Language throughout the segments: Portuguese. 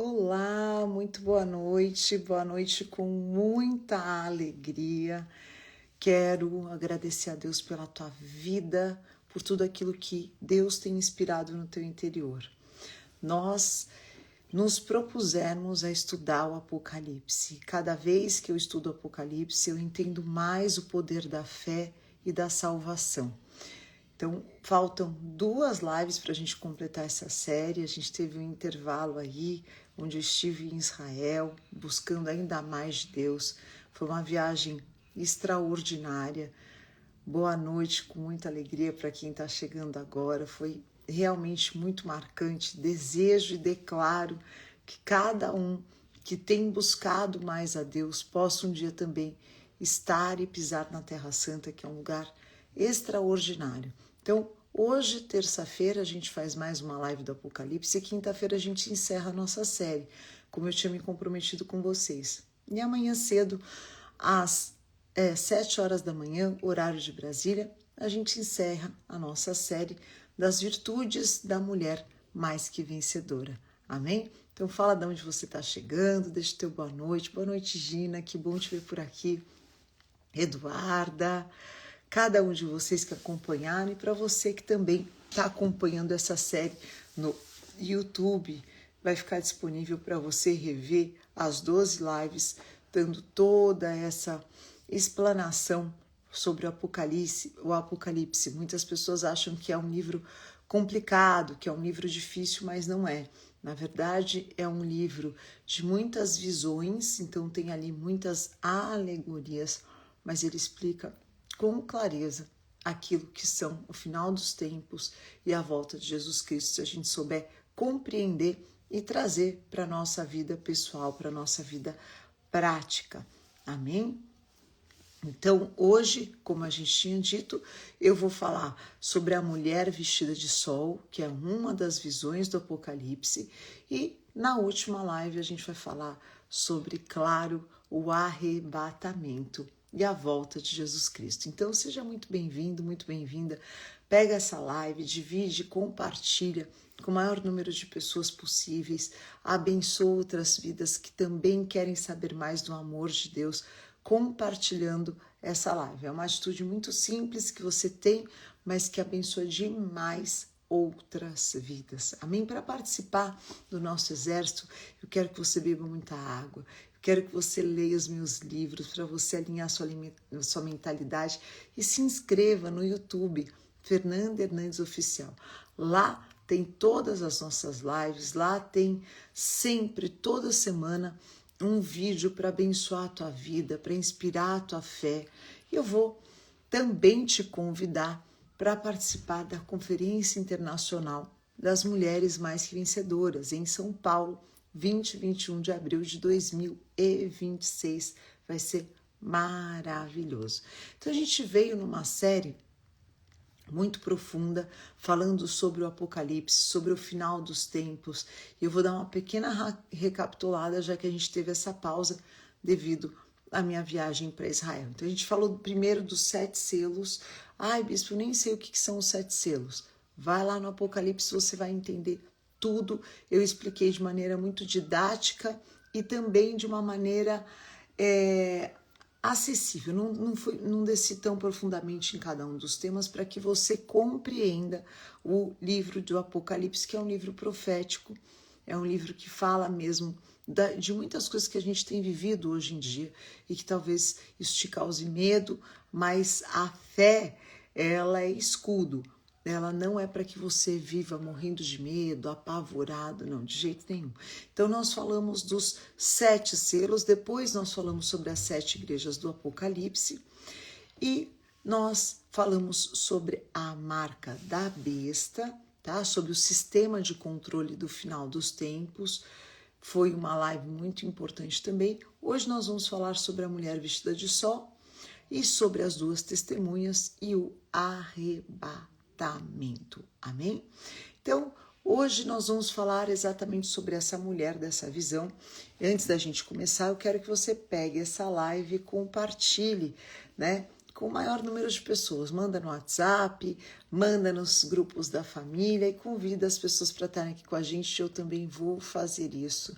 Olá, muito boa noite com muita alegria. Quero agradecer a Deus pela tua vida, por tudo aquilo que Deus tem inspirado no teu interior. Nós nos propusemos a estudar o Apocalipse. Cada vez que eu estudo o Apocalipse, eu entendo mais o poder da fé e da salvação. Então, faltam 2 lives para a gente completar essa série. A gente teve um intervalo aí, onde eu estive em Israel, buscando ainda mais de Deus. Foi uma viagem extraordinária. Boa noite, com muita alegria para quem está chegando agora. Foi realmente muito marcante. Desejo e declaro que cada um que tem buscado mais a Deus possa um dia também estar e pisar na Terra Santa, que é um lugar extraordinário. Então, hoje, terça-feira, a gente faz mais uma live do Apocalipse e quinta-feira a gente encerra a nossa série, como eu tinha me comprometido com vocês. E amanhã cedo, às 7 horas da manhã, horário de Brasília, a gente encerra a nossa série das virtudes da mulher mais que vencedora. Amém? Então fala de onde você está chegando, deixa o teu boa noite. Boa noite, Gina, que bom te ver por aqui. Eduarda, cada um de vocês que acompanharam e para você que também está acompanhando essa série no YouTube, vai ficar disponível para você rever as 12 lives, dando toda essa explanação sobre o Apocalipse. Muitas pessoas acham que é um livro complicado, que é um livro difícil, mas não é. Na verdade, é um livro de muitas visões, então tem ali muitas alegorias, mas ele explica com clareza aquilo que são o final dos tempos e a volta de Jesus Cristo, se a gente souber compreender e trazer para a nossa vida pessoal, para a nossa vida prática. Amém? Então, hoje, como a gente tinha dito, eu vou falar sobre a mulher vestida de sol, que é uma das visões do Apocalipse, e na última live a gente vai falar sobre, claro, o arrebatamento e a volta de Jesus Cristo. Então, seja muito bem-vindo, muito bem-vinda. Pega essa live, divide, compartilha com o maior número de pessoas possíveis, abençoa outras vidas que também querem saber mais do amor de Deus, compartilhando essa live. É uma atitude muito simples que você tem, mas que abençoa demais outras vidas. Amém? Para participar do nosso exército, eu quero que você beba muita água, eu quero que você leia os meus livros para você alinhar sua mentalidade e se inscreva no YouTube, Fernanda Hernandes Oficial. Lá tem todas as nossas lives, lá tem sempre, toda semana, um vídeo para abençoar a tua vida, para inspirar a tua fé. E eu vou também te convidar para participar da Conferência Internacional das Mulheres Mais que Vencedoras, em São Paulo, 20 e 21 de abril de 2026. Vai ser maravilhoso. Então a gente veio numa série muito profunda, falando sobre o Apocalipse, sobre o final dos tempos. E eu vou dar uma pequena recapitulada, já que a gente teve essa pausa devido à minha viagem para Israel. Então a gente falou primeiro dos 7 selos. Ai, bispo, eu nem sei o que são os 7 selos. Vai lá no Apocalipse, você vai entender tudo. Eu expliquei de maneira muito didática e também de uma maneira acessível, não desci tão profundamente em cada um dos temas para que você compreenda o livro do Apocalipse, que é um livro profético, é um livro que fala mesmo de muitas coisas que a gente tem vivido hoje em dia e que talvez isso te cause medo, mas a fé, ela é escudo. Ela não é para que você viva morrendo de medo, apavorado, não, de jeito nenhum. Então, nós falamos dos 7 selos, depois nós falamos sobre as 7 igrejas do Apocalipse e nós falamos sobre a marca da besta, tá? Sobre o sistema de controle do final dos tempos. Foi uma live muito importante também. Hoje nós vamos falar sobre a mulher vestida de sol e sobre as 2 testemunhas e o arrebatamento. Amém? Então, hoje nós vamos falar exatamente sobre essa mulher, dessa visão. Antes da gente começar, eu quero que você pegue essa live e compartilhe, né? Com o maior número de pessoas. Manda no WhatsApp, manda nos grupos da família e convida as pessoas para estarem aqui com a gente. Eu também vou fazer isso,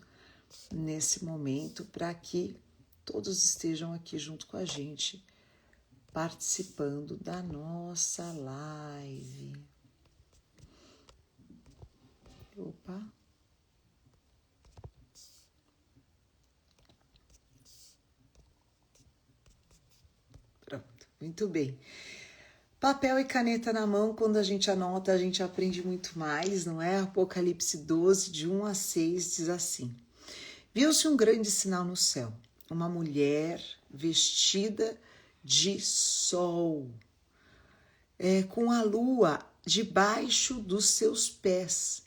nesse momento para que todos estejam aqui junto com a gente, participando da nossa live. Opa! Pronto, muito bem. Papel e caneta na mão, quando a gente anota, a gente aprende muito mais, não é? Apocalipse 12, de 1 a 6, diz assim: Viu-se um grande sinal no céu, uma mulher vestida de sol, com a lua debaixo dos seus pés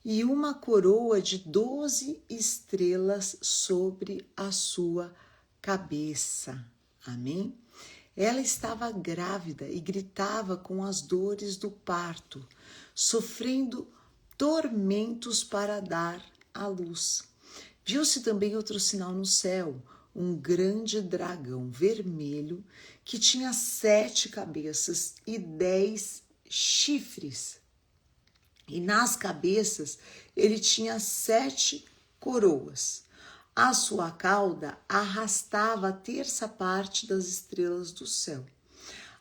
e uma coroa de 12 estrelas sobre a sua cabeça. Amém? Ela estava grávida e gritava com as dores do parto, sofrendo tormentos para dar à luz. Viu-se também outro sinal no céu, um grande dragão vermelho que tinha 7 cabeças e 10 chifres. E nas cabeças ele tinha 7 coroas. A sua cauda arrastava a terça parte das estrelas do céu,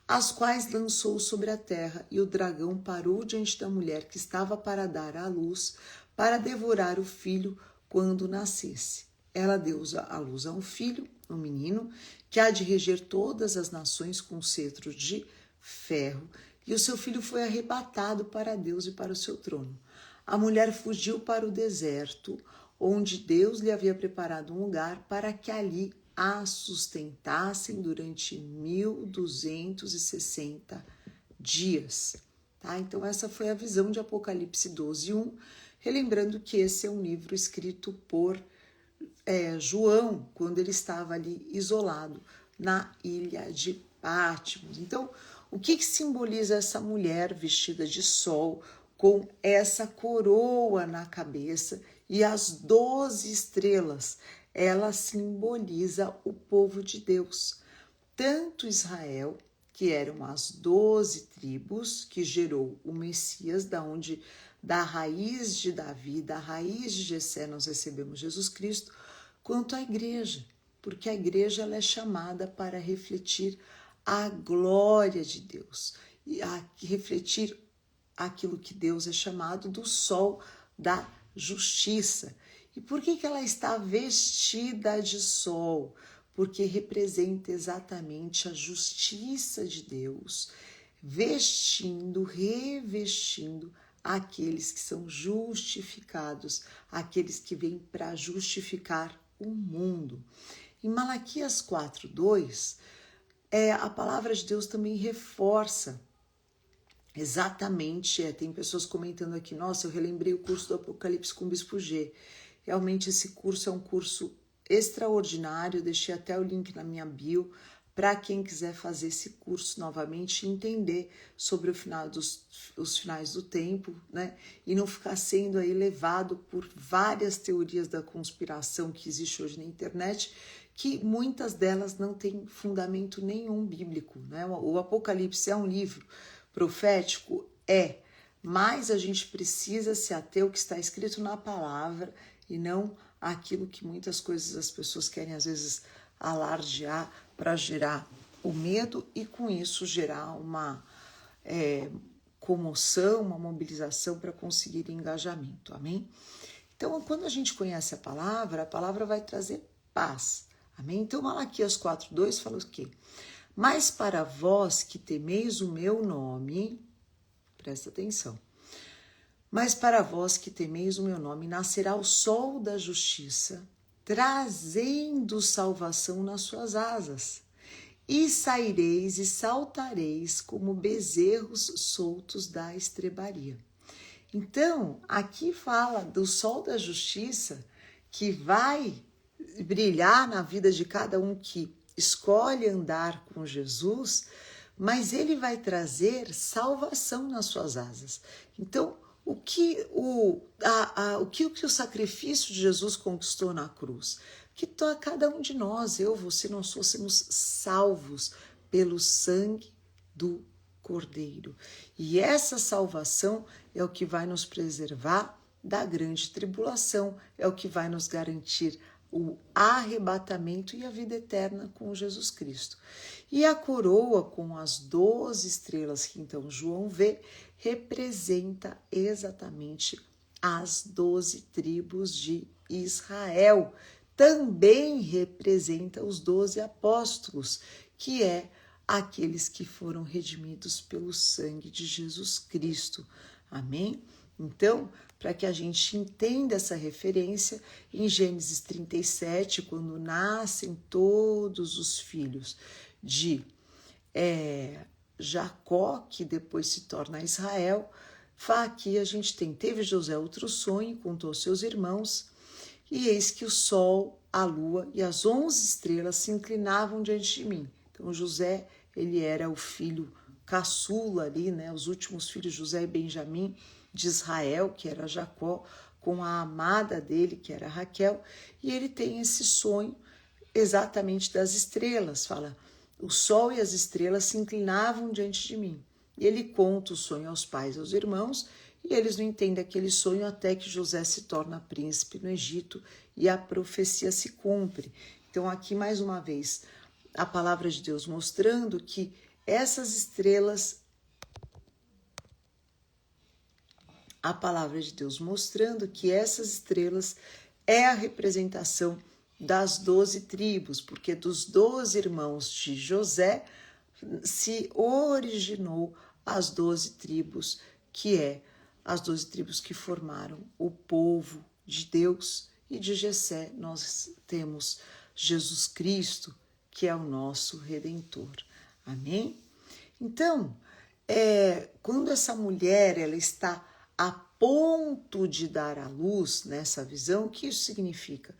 as quais lançou sobre a terra, e o dragão parou diante da mulher que estava para dar à luz, para devorar o filho quando nascesse. Ela deu à luz a um filho, um menino, que há de reger todas as nações com cetro de ferro, e o seu filho foi arrebatado para Deus e para o seu trono. A mulher fugiu para o deserto, onde Deus lhe havia preparado um lugar para que ali a sustentassem durante 1260 dias. Tá? Então essa foi a visão de Apocalipse 12, 1, relembrando que esse é um livro escrito por João, quando ele estava ali isolado na ilha de Patmos. Então, o que simboliza essa mulher vestida de sol, com essa coroa na cabeça e as 12 estrelas? Ela simboliza o povo de Deus, tanto Israel, que eram as 12 tribos que gerou o Messias, da raiz de Davi, da raiz de Jessé nós recebemos Jesus Cristo, quanto a igreja, porque a igreja ela é chamada para refletir a glória de Deus e a refletir aquilo que Deus é chamado do sol da justiça. E por que ela está vestida de sol? Porque representa exatamente a justiça de Deus, revestindo aqueles que são justificados, aqueles que vêm para justificar o mundo. Em Malaquias 4:2, a palavra de Deus também reforça exatamente, tem pessoas comentando aqui, nossa, eu relembrei o curso do Apocalipse com o Bispo G. Realmente esse curso é um curso extraordinário, eu deixei até o link na minha bio, para quem quiser fazer esse curso novamente e entender sobre os finais do tempo, né? E não ficar sendo aí levado por várias teorias da conspiração que existe hoje na internet, que muitas delas não têm fundamento nenhum bíblico, né? O Apocalipse é um livro profético? Mas a gente precisa se ater ao que está escrito na palavra e não aquilo que muitas coisas as pessoas querem às vezes alardear para gerar o medo e com isso gerar uma comoção, uma mobilização para conseguir engajamento, amém? Então, quando a gente conhece a palavra vai trazer paz, amém? Então, Malaquias 4:2 fala o quê? Mas para vós que temeis o meu nome, presta atenção, mas para vós que temeis o meu nome, nascerá o sol da justiça, trazendo salvação nas suas asas. E saireis e saltareis como bezerros soltos da estrebaria. Então, aqui fala do sol da justiça que vai brilhar na vida de cada um que escolhe andar com Jesus, mas ele vai trazer salvação nas suas asas. Então, o que o sacrifício de Jesus conquistou na cruz? Que cada um de nós, você, nós fôssemos salvos pelo sangue do Cordeiro. E essa salvação é o que vai nos preservar da grande tribulação, é o que vai nos garantir o arrebatamento e a vida eterna com Jesus Cristo. E a coroa com as 12 estrelas que então João vê, representa exatamente as 12 tribos de Israel. Também representa os 12 apóstolos, que é aqueles que foram redimidos pelo sangue de Jesus Cristo. Amém? Então, para que a gente entenda essa referência, em Gênesis 37, quando nascem todos os filhos de Jacó, que depois se torna Israel, aqui a gente teve José outro sonho, contou aos seus irmãos, e eis que o sol, a lua e as 11 estrelas se inclinavam diante de mim. Então José, ele era o filho caçula ali, né? Os últimos filhos, José e Benjamim, de Israel, que era Jacó, com a amada dele, que era Raquel, e ele tem esse sonho exatamente das estrelas, fala, o sol e as estrelas se inclinavam diante de mim. E ele conta o sonho aos pais e aos irmãos, e eles não entendem aquele sonho até que José se torna príncipe no Egito e a profecia se cumpre. Então aqui mais uma vez a palavra de Deus mostrando que essas estrelas, a palavra de Deus mostrando que essas estrelas é a representação das 12 tribos, porque dos 12 irmãos de José se originou as 12 tribos, que as 12 tribos que formaram o povo de Deus, e de Jessé nós temos Jesus Cristo, que é o nosso Redentor. Amém? Então, quando essa mulher ela está a ponto de dar à luz nessa visão, o que isso significa?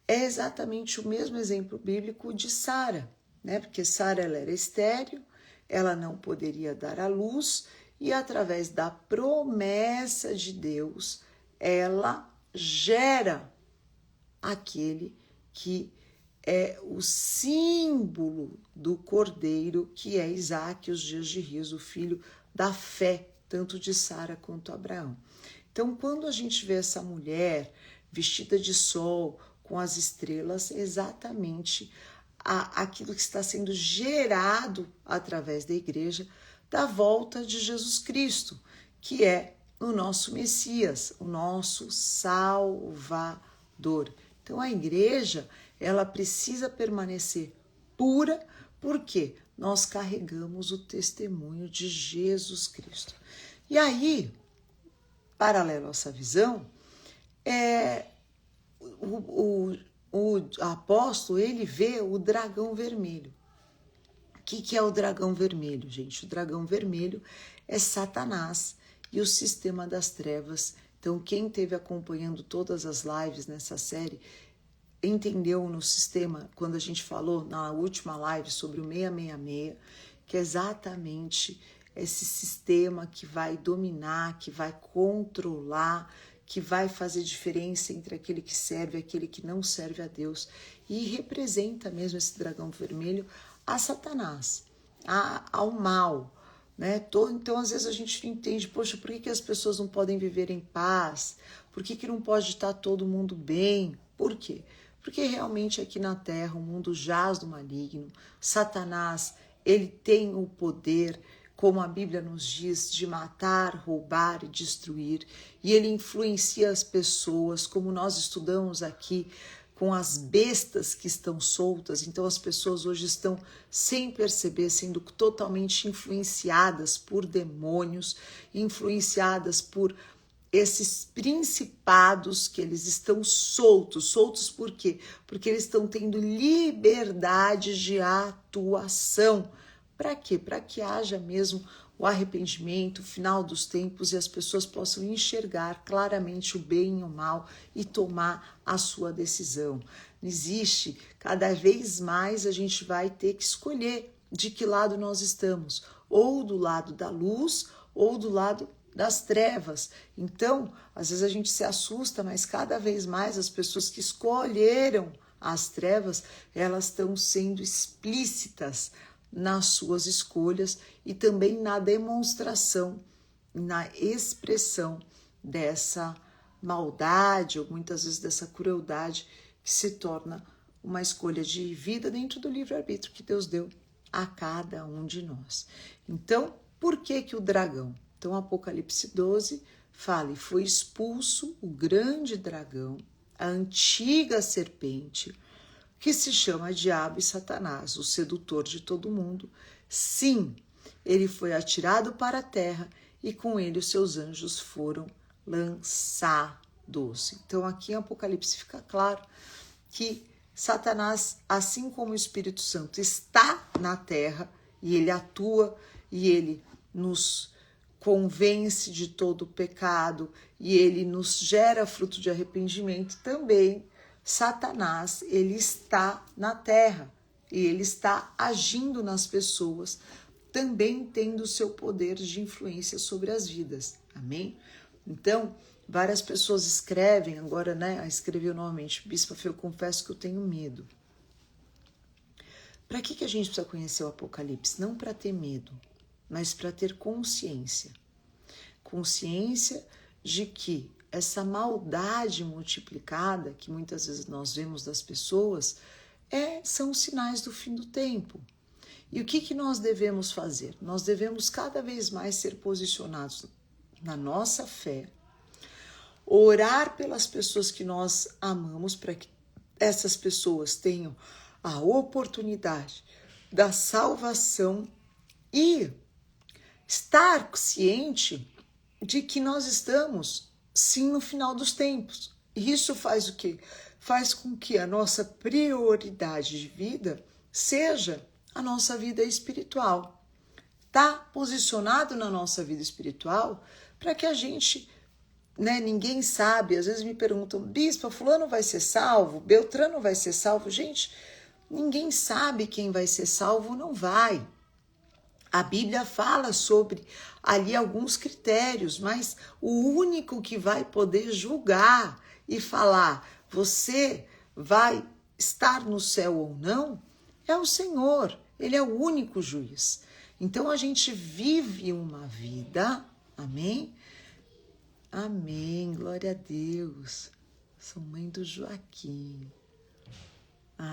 É exatamente o mesmo exemplo bíblico de Sara, né? Porque Sara ela era estéril, ela não poderia dar à luz, e através da promessa de Deus, ela gera aquele que é o símbolo do cordeiro, que é Isaque, os dias de riso, o filho da fé, tanto de Sara quanto Abraão. Então, quando a gente vê essa mulher vestida de sol, com as estrelas, é exatamente aquilo que está sendo gerado através da igreja, da volta de Jesus Cristo, que é o nosso Messias, o nosso Salvador. Então a igreja, ela precisa permanecer pura, porque nós carregamos o testemunho de Jesus Cristo. E aí, paralelo a essa visão, o apóstolo, ele vê o dragão vermelho. O que é o dragão vermelho, gente? O dragão vermelho é Satanás e o sistema das trevas. Então, quem esteve acompanhando todas as lives nessa série, entendeu no sistema, quando a gente falou na última live sobre o 666, que é exatamente esse sistema que vai dominar, que vai controlar, que vai fazer diferença entre aquele que serve e aquele que não serve a Deus. E representa mesmo esse dragão vermelho a Satanás, ao mal, né? Então, às vezes a gente não entende, poxa, por que as pessoas não podem viver em paz? Por que não pode estar todo mundo bem? Por quê? Porque realmente aqui na Terra o mundo jaz do maligno. Satanás, ele tem o poder, como a Bíblia nos diz, de matar, roubar e destruir. E ele influencia as pessoas, como nós estudamos aqui, com as bestas que estão soltas. Então as pessoas hoje estão, sem perceber, sendo totalmente influenciadas por demônios, influenciadas por esses principados que eles estão soltos. Soltos por quê? Porque eles estão tendo liberdade de atuação. Para quê? Para que haja mesmo o arrependimento, o final dos tempos, e as pessoas possam enxergar claramente o bem e o mal e tomar a sua decisão. Não existe, cada vez mais a gente vai ter que escolher de que lado nós estamos, ou do lado da luz, ou do lado das trevas. Então, às vezes a gente se assusta, mas cada vez mais as pessoas que escolheram as trevas, elas estão sendo explícitas nas suas escolhas e também na demonstração, na expressão dessa maldade ou muitas vezes dessa crueldade que se torna uma escolha de vida dentro do livre-arbítrio que Deus deu a cada um de nós. Então, por que o dragão? Então, Apocalipse 12 fala, e foi expulso o grande dragão, a antiga serpente, que se chama Diabo e Satanás, o sedutor de todo mundo. Sim, ele foi atirado para a terra e com ele os seus anjos foram lançados. Então, aqui em Apocalipse fica claro que Satanás, assim como o Espírito Santo, está na terra e ele atua e ele nos convence de todo o pecado e ele nos gera fruto de arrependimento. Também Satanás, ele está na terra e ele está agindo nas pessoas, também tendo o seu poder de influência sobre as vidas. Amém? Então, várias pessoas escrevem, agora, né, escreveu novamente, Bispa Fê, eu confesso que eu tenho medo. Para que a gente precisa conhecer o Apocalipse? Não para ter medo, mas para ter consciência. Consciência de que essa maldade multiplicada, que muitas vezes nós vemos das pessoas, são sinais do fim do tempo. E o que nós devemos fazer? Nós devemos cada vez mais ser posicionados na nossa fé, orar pelas pessoas que nós amamos, para que essas pessoas tenham a oportunidade da salvação e estar ciente de que nós estamos, sim, no final dos tempos. E isso faz o quê? Faz com que a nossa prioridade de vida seja a nossa vida espiritual. Tá posicionado na nossa vida espiritual para que a gente, né, ninguém sabe, às vezes me perguntam, Bispa, fulano vai ser salvo? Beltrano vai ser salvo? Gente, ninguém sabe quem vai ser salvo ou não vai. A Bíblia fala sobre ali alguns critérios, mas o único que vai poder julgar e falar, você vai estar no céu ou não, é o Senhor. Ele é o único juiz. Então a gente vive uma vida, amém? Amém, glória a Deus. Sou mãe do Joaquim.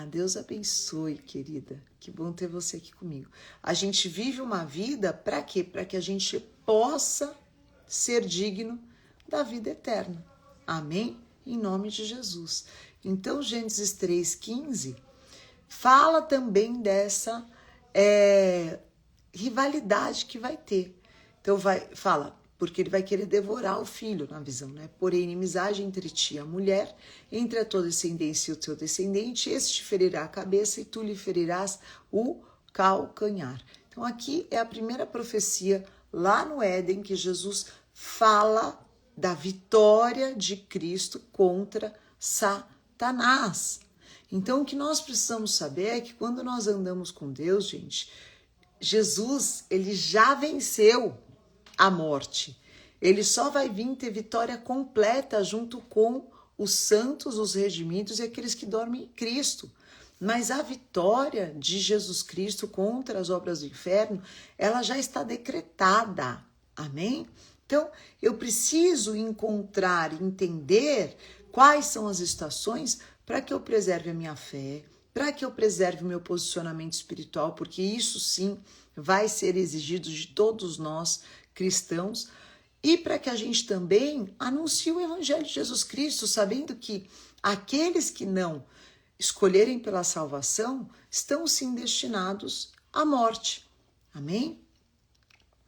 Deus abençoe, querida. Que bom ter você aqui comigo. A gente vive uma vida para quê? Para que a gente possa ser digno da vida eterna. Amém? Em nome de Jesus. Então, Gênesis 3,15 fala também dessa rivalidade que vai ter. Então, fala, porque ele vai querer devorar o filho, na visão, né? Porém, inimizade entre ti e a mulher, entre a tua descendência e o teu descendente, este te ferirá a cabeça e tu lhe ferirás o calcanhar. Então, aqui é a primeira profecia lá no Éden que Jesus fala da vitória de Cristo contra Satanás. Então, o que nós precisamos saber é que quando nós andamos com Deus, gente, Jesus, ele já venceu a morte. Ele só vai vir ter vitória completa junto com os santos, os redimidos e aqueles que dormem em Cristo. Mas a vitória de Jesus Cristo contra as obras do inferno, ela já está decretada. Amém? Então, eu preciso encontrar, entender quais são as estações para que eu preserve a minha fé, para que eu preserve o meu posicionamento espiritual, porque isso sim vai ser exigido de todos nós cristãos, e para que a gente também anuncie o Evangelho de Jesus Cristo, sabendo que aqueles que não escolherem pela salvação estão sim destinados à morte. Amém?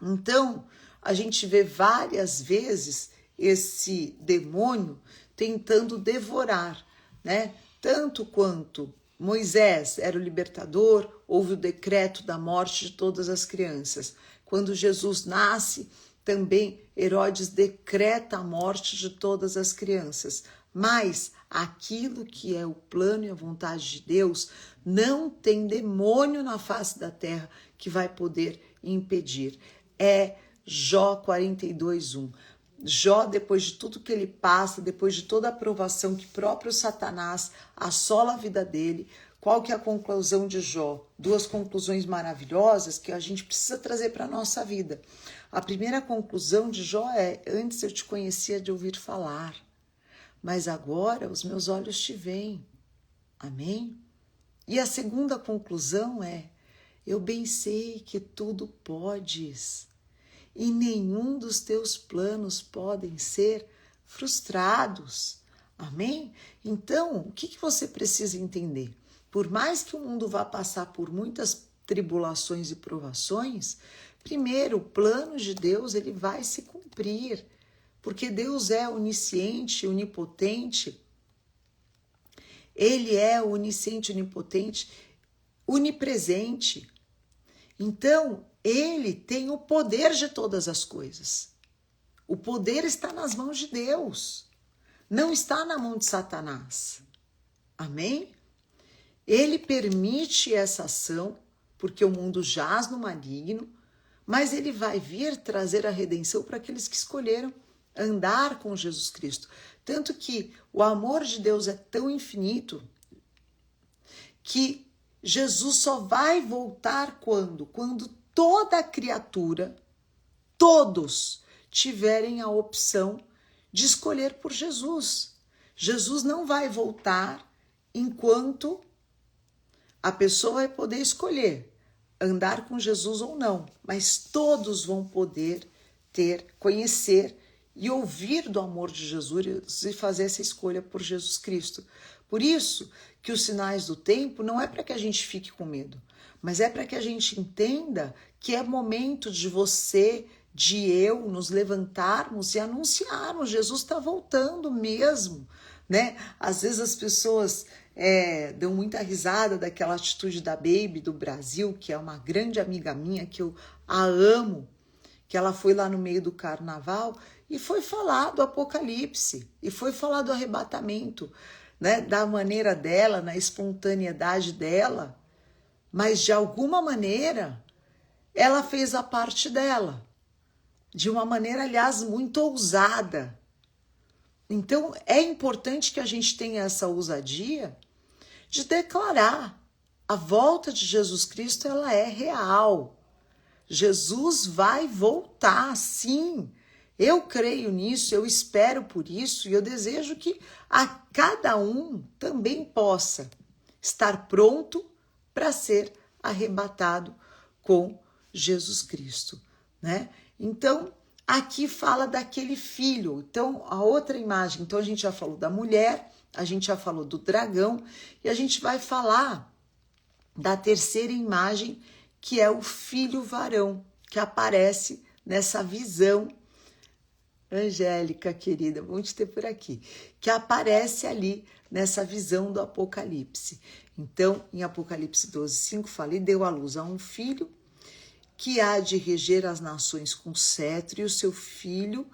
Então, a gente vê várias vezes esse demônio tentando devorar, né? Tanto quanto Moisés era o libertador, houve o decreto da morte de todas as crianças. Quando Jesus nasce, também Herodes decreta a morte de todas as crianças. Mas aquilo que é o plano e a vontade de Deus, não tem demônio na face da terra que vai poder impedir. É Jó 42:1. Jó, depois de tudo que ele passa, depois de toda a provação que próprio Satanás assola a vida dele, qual que é a conclusão de Jó? Duas conclusões maravilhosas que a gente precisa trazer para a nossa vida. A primeira conclusão de Jó é: antes eu te conhecia de ouvir falar, mas agora os meus olhos te veem. Amém? E a segunda conclusão é: eu bem sei que tudo podes, e nenhum dos teus planos podem ser frustrados. Amém? Então, o que você precisa entender? Por mais que o mundo vá passar por muitas tribulações e provações, primeiro, o plano de Deus ele vai se cumprir, porque Deus é onisciente, onipotente. Ele é onisciente, onipotente, onipresente. Então, ele tem o poder de todas as coisas. O poder está nas mãos de Deus, não está na mão de Satanás. Amém? Ele permite essa ação, porque o mundo jaz no maligno, mas ele vai vir trazer a redenção para aqueles que escolheram andar com Jesus Cristo. Tanto que o amor de Deus é tão infinito que Jesus só vai voltar quando? Quando toda criatura, todos, tiverem a opção de escolher por Jesus. Jesus não vai voltar enquanto a pessoa vai poder escolher andar com Jesus ou não, mas todos vão poder conhecer e ouvir do amor de Jesus e fazer essa escolha por Jesus Cristo. Por isso que os sinais do tempo não é para que a gente fique com medo, mas é para que a gente entenda que é momento de você, de eu, nos levantarmos e anunciarmos, Jesus está voltando mesmo, né? Às vezes as pessoas dão muita risada daquela atitude da Baby do Brasil, que é uma grande amiga minha, que eu a amo, que ela foi lá no meio do carnaval e foi falar do Apocalipse, e foi falar do arrebatamento, né? Da maneira dela, na espontaneidade dela, mas de alguma maneira ela fez a parte dela, de uma maneira, aliás, muito ousada. Então, é importante que a gente tenha essa ousadia de declarar a volta de Jesus Cristo, ela é real. Jesus vai voltar, sim. Eu creio nisso, eu espero por isso e eu desejo que a cada um também possa estar pronto para ser arrebatado com Jesus Cristo, né? Então, aqui fala daquele filho. Então, a outra imagem, então a gente já falou da mulher, a gente já falou do dragão e a gente vai falar da terceira imagem, que é o filho varão, que aparece nessa visão. Angélica, querida, vamos te ter por aqui, que aparece ali nessa visão do Apocalipse. Então, em Apocalipse 12:5 fala: e deu à luz a um filho que há de reger as nações com cetro, e o seu filho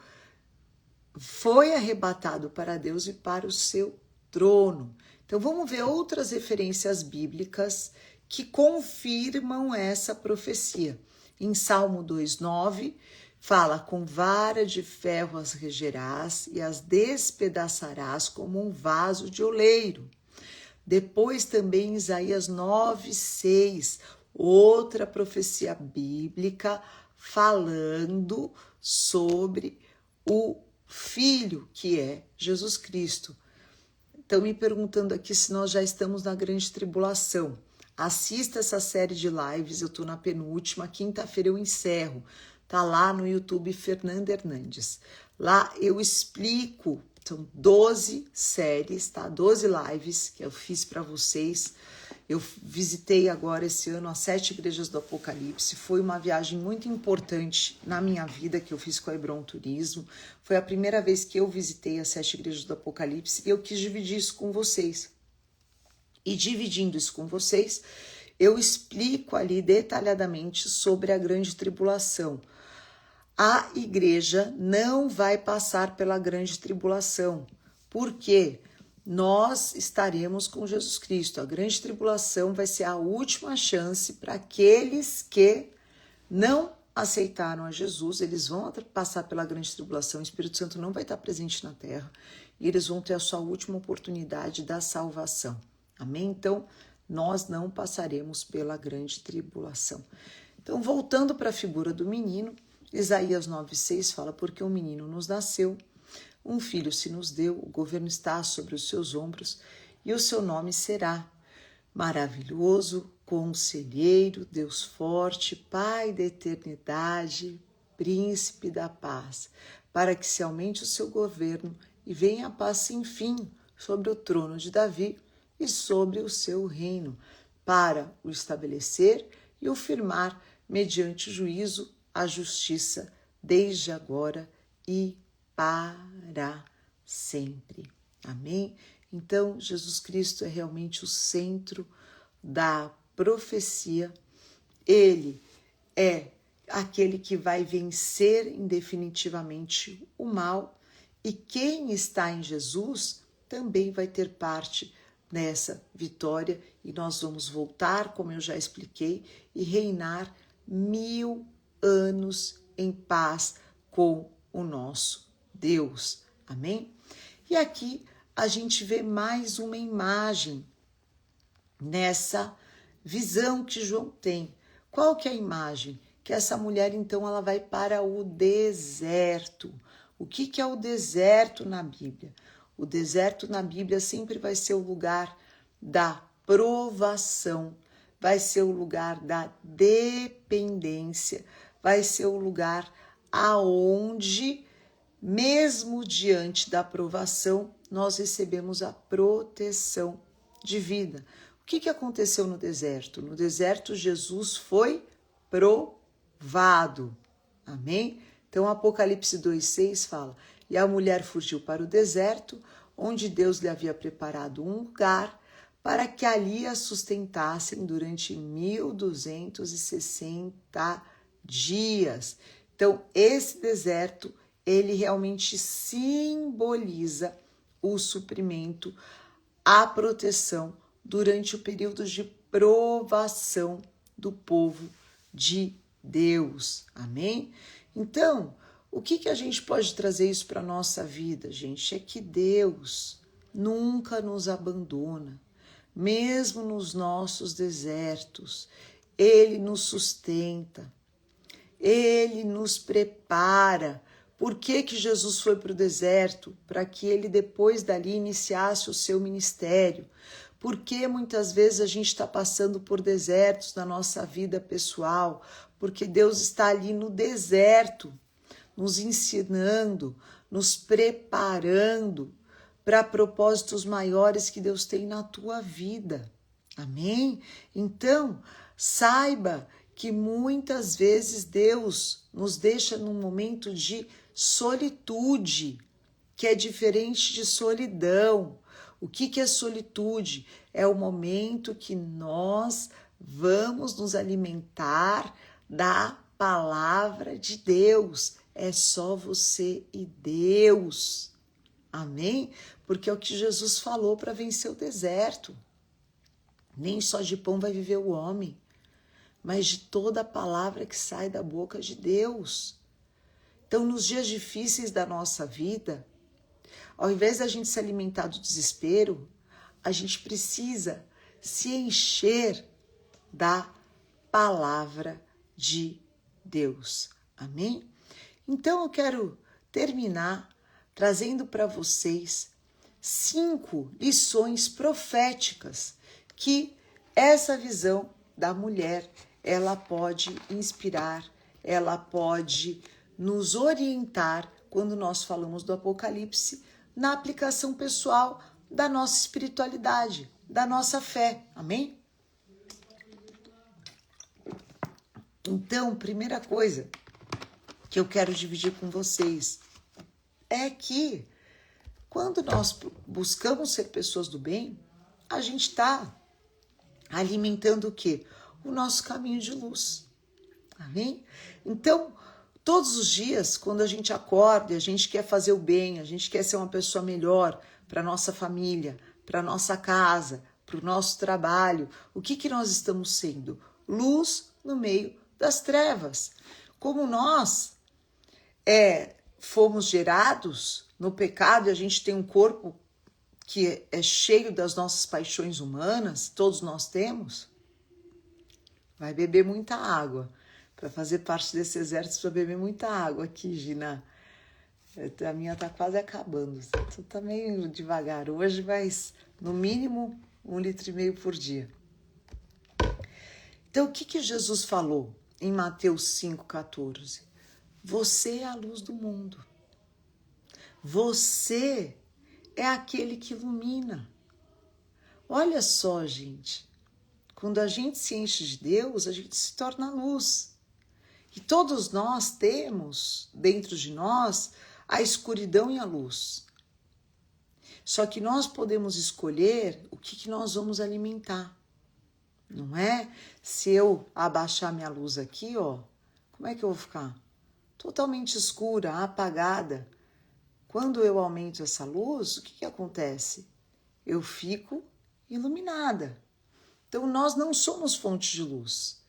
foi arrebatado para Deus e para o seu trono. Então, vamos ver outras referências bíblicas que confirmam essa profecia. Em Salmo 2:9, fala: com vara de ferro as regerás e as despedaçarás como um vaso de oleiro. Depois também Isaías 9:6, outra profecia bíblica falando sobre o Filho, que é Jesus Cristo. Estão me perguntando aqui se nós já estamos na grande tribulação. Assista essa série de lives, eu estou na penúltima, quinta-feira eu encerro. Tá lá no YouTube Fernanda Hernandes. Lá eu explico, são 12 séries, tá? 12 lives que eu fiz para vocês. Eu visitei agora esse ano as 7 igrejas do Apocalipse. Foi uma viagem muito importante na minha vida que eu fiz com a Hebron Turismo. Foi a primeira vez que eu visitei as 7 igrejas do Apocalipse e eu quis dividir isso com vocês. E dividindo isso com vocês, eu explico ali detalhadamente sobre a grande tribulação. A igreja não vai passar pela grande tribulação, porque nós estaremos com Jesus Cristo. A grande tribulação vai ser a última chance para aqueles que não aceitaram a Jesus. Eles vão passar pela grande tribulação, o Espírito Santo não vai estar presente na terra e eles vão ter a sua última oportunidade da salvação. Amém? Então, nós não passaremos pela grande tribulação. Então, voltando para a figura do menino, Isaías 9:6 fala: porque um menino nos nasceu, Um filho se nos deu, o governo está sobre os seus ombros, e o seu nome será Maravilhoso, Conselheiro, Deus Forte, Pai da Eternidade, Príncipe da Paz, para que se aumente o seu governo e venha a paz sem fim sobre o trono de Davi e sobre o seu reino, para o estabelecer e o firmar mediante o juízo, a justiça, desde agora e para sempre. Amém? Então, Jesus Cristo é realmente o centro da profecia. Ele é aquele que vai vencer definitivamente o mal, e quem está em Jesus também vai ter parte nessa vitória, e nós vamos voltar, como eu já expliquei, e reinar 1000 anos em paz com o nosso Deus. Amém? E aqui a gente vê mais uma imagem nessa visão que João tem. Qual que é a imagem? Que essa mulher, então, ela vai para o deserto. O que é o deserto na Bíblia? O deserto na Bíblia sempre vai ser o lugar da provação, vai ser o lugar da dependência, vai ser o lugar aonde, mesmo diante da provação, nós recebemos a proteção de vida. O que aconteceu no deserto? No deserto, Jesus foi provado. Amém? Então, Apocalipse 2,6 fala: e a mulher fugiu para o deserto, onde Deus lhe havia preparado um lugar para que ali a sustentassem durante 1260 dias. Então, esse deserto, ele realmente simboliza o suprimento, a proteção durante o período de provação do povo de Deus. Amém? Então, o que a gente pode trazer isso para a nossa vida, gente? É que Deus nunca nos abandona, mesmo nos nossos desertos. Ele nos sustenta, Ele nos prepara. Por que Jesus foi para o deserto? Para que ele depois dali iniciasse o seu ministério. Porque muitas vezes a gente está passando por desertos na nossa vida pessoal, porque Deus está ali no deserto, nos ensinando, nos preparando para propósitos maiores que Deus tem na tua vida. Amém? Então, saiba que muitas vezes Deus nos deixa num momento de solitude, que é diferente de solidão. O que é solitude? É o momento que nós vamos nos alimentar da palavra de Deus. É só você e Deus. Amém? Porque é o que Jesus falou para vencer o deserto. Nem só de pão vai viver o homem, mas de toda a palavra que sai da boca de Deus. Então, nos dias difíceis da nossa vida, ao invés da gente se alimentar do desespero, a gente precisa se encher da palavra de Deus. Amém? Então, eu quero terminar trazendo para vocês 5 lições proféticas que essa visão da mulher, ela pode inspirar, ela pode nos orientar quando nós falamos do Apocalipse na aplicação pessoal da nossa espiritualidade, da nossa fé. Amém? Então, primeira coisa que eu quero dividir com vocês é que quando nós buscamos ser pessoas do bem, a gente está alimentando o quê? O nosso caminho de luz. Amém? Então, todos os dias, quando a gente acorda, a gente quer fazer o bem, a gente quer ser uma pessoa melhor para nossa família, para nossa casa, para o nosso trabalho. O que nós estamos sendo? Luz no meio das trevas. Como nós fomos gerados no pecado e a gente tem um corpo que é cheio das nossas paixões humanas, todos nós temos, vai beber muita água. Para fazer parte desse exército, para beber muita água aqui, Gina. A minha tá quase acabando. Tá meio devagar hoje, mas no mínimo 1,5 litro por dia. Então, o que Jesus falou em Mateus 5,14? Você é a luz do mundo. Você é aquele que ilumina. Olha só, gente. Quando a gente se enche de Deus, a gente se torna luz. E todos nós temos dentro de nós a escuridão e a luz. Só que nós podemos escolher o que nós vamos alimentar. Não é? Se eu abaixar minha luz aqui, ó, como é que eu vou ficar? Totalmente escura, apagada. Quando eu aumento essa luz, o que acontece? Eu fico iluminada. Então, nós não somos fonte de luz.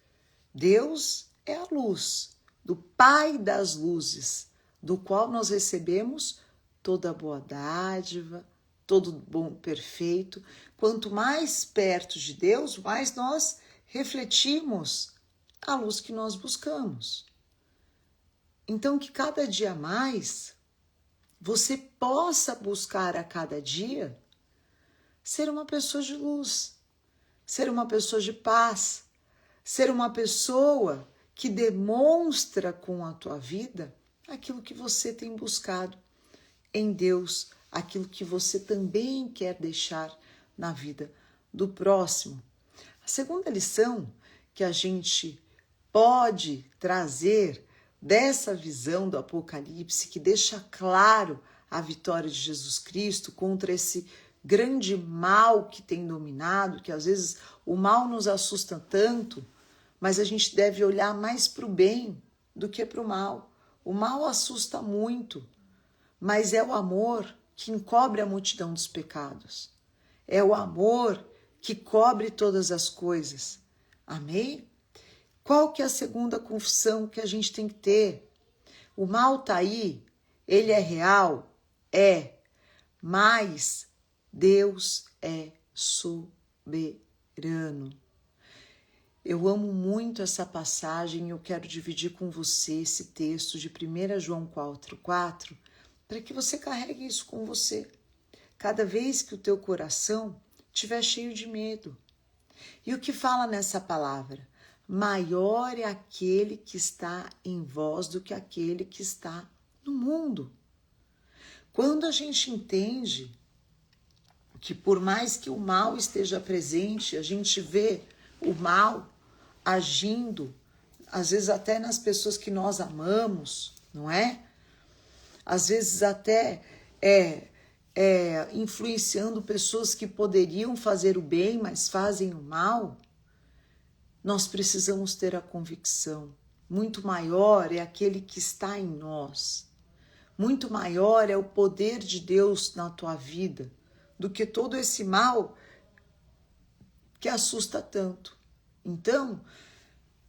Deus é a luz, do Pai das luzes, do qual nós recebemos toda boa dádiva, todo bom perfeito. Quanto mais perto de Deus, mais nós refletimos a luz que nós buscamos. Então, que cada dia mais você possa buscar a cada dia ser uma pessoa de luz, ser uma pessoa de paz, ser uma pessoa que demonstra com a tua vida aquilo que você tem buscado em Deus, aquilo que você também quer deixar na vida do próximo. A segunda lição que a gente pode trazer dessa visão do Apocalipse, que deixa claro a vitória de Jesus Cristo contra esse grande mal que tem dominado, que às vezes o mal nos assusta tanto, mas a gente deve olhar mais para o bem do que para o mal. O mal assusta muito, mas é o amor que encobre a multidão dos pecados. É o amor que cobre todas as coisas. Amém? Qual que é a segunda confissão que a gente tem que ter? O mal está aí, ele é real? É, mas Deus é soberano. Eu amo muito essa passagem e eu quero dividir com você esse texto de 1 João 4,4 para que você carregue isso com você. Cada vez que o teu coração estiver cheio de medo. E o que fala nessa palavra? Maior é aquele que está em vós do que aquele que está no mundo. Quando a gente entende que por mais que o mal esteja presente, a gente vê o mal agindo, às vezes até nas pessoas que nós amamos, não é? Às vezes até influenciando pessoas que poderiam fazer o bem, mas fazem o mal. Nós precisamos ter a convicção. Muito maior é aquele que está em nós. Muito maior é o poder de Deus na tua vida do que todo esse mal que assusta tanto. Então,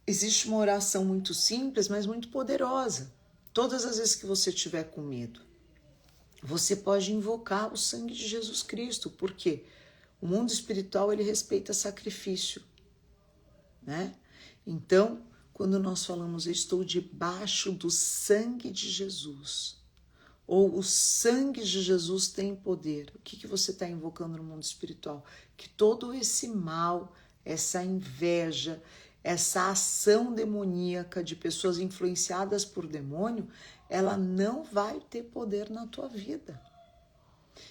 existe uma oração muito simples, mas muito poderosa. Todas as vezes que você estiver com medo, você pode invocar o sangue de Jesus Cristo, porque o mundo espiritual ele respeita sacrifício, né? Então, quando nós falamos eu estou debaixo do sangue de Jesus, ou o sangue de Jesus tem poder, o que você está invocando no mundo espiritual? Que todo esse mal, essa inveja, essa ação demoníaca de pessoas influenciadas por demônio, ela não vai ter poder na tua vida.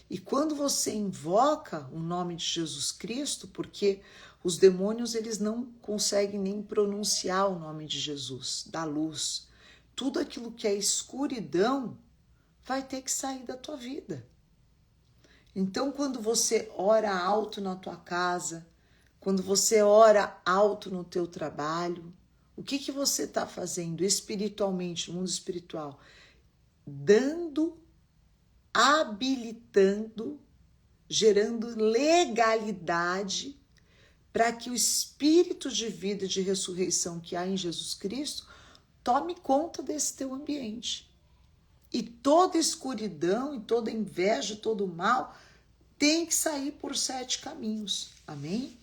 E quando você invoca o nome de Jesus Cristo, porque os demônios eles não conseguem nem pronunciar o nome de Jesus, da luz, tudo aquilo que é escuridão vai ter que sair da tua vida. Então, quando você ora alto na tua casa, quando você ora alto no teu trabalho, o que você está fazendo espiritualmente, no mundo espiritual? Habilitando, gerando legalidade para que o espírito de vida e de ressurreição que há em Jesus Cristo tome conta desse teu ambiente. E toda escuridão, e toda inveja, todo mal tem que sair por 7 caminhos. Amém?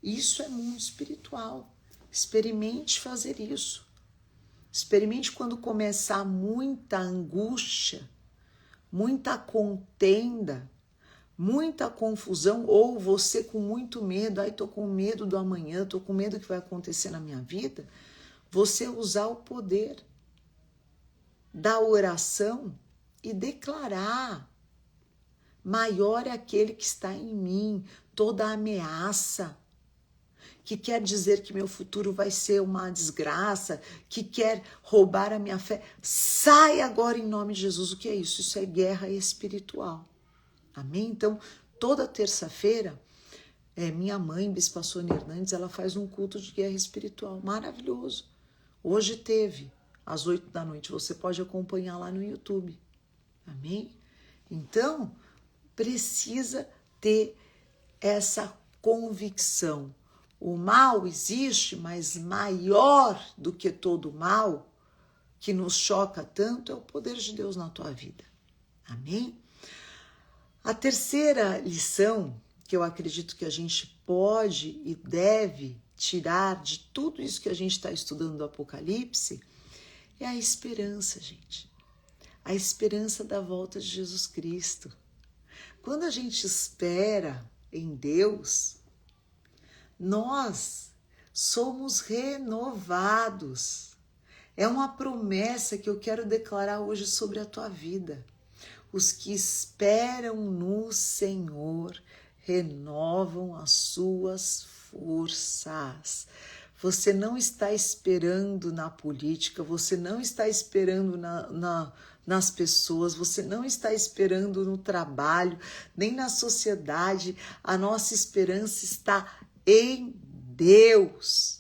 Isso é mundo espiritual. Experimente fazer isso. Experimente quando começar muita angústia, muita contenda, muita confusão, ou você com muito medo, ai, tô com medo do amanhã, tô com medo do que vai acontecer na minha vida, você usar o poder da oração e declarar: maior é aquele que está em mim, toda ameaça que quer dizer que meu futuro vai ser uma desgraça, que quer roubar a minha fé, sai agora em nome de Jesus. O que é isso? Isso é guerra espiritual. Amém? Então, toda terça-feira, minha mãe, Bispa Sônia Hernandes, ela faz um culto de guerra espiritual maravilhoso. Hoje teve, às 8 da noite, você pode acompanhar lá no YouTube. Amém? Então, precisa ter essa convicção. O mal existe, mas maior do que todo mal que nos choca tanto é o poder de Deus na tua vida. Amém? A terceira lição que eu acredito que a gente pode e deve tirar de tudo isso que a gente está estudando do Apocalipse é a esperança, gente. A esperança da volta de Jesus Cristo. Quando a gente espera em Deus, nós somos renovados. É uma promessa que eu quero declarar hoje sobre a tua vida. Os que esperam no Senhor renovam as suas forças. Você não está esperando na política, você não está esperando nas pessoas, você não está esperando no trabalho, nem na sociedade. A nossa esperança está em Deus.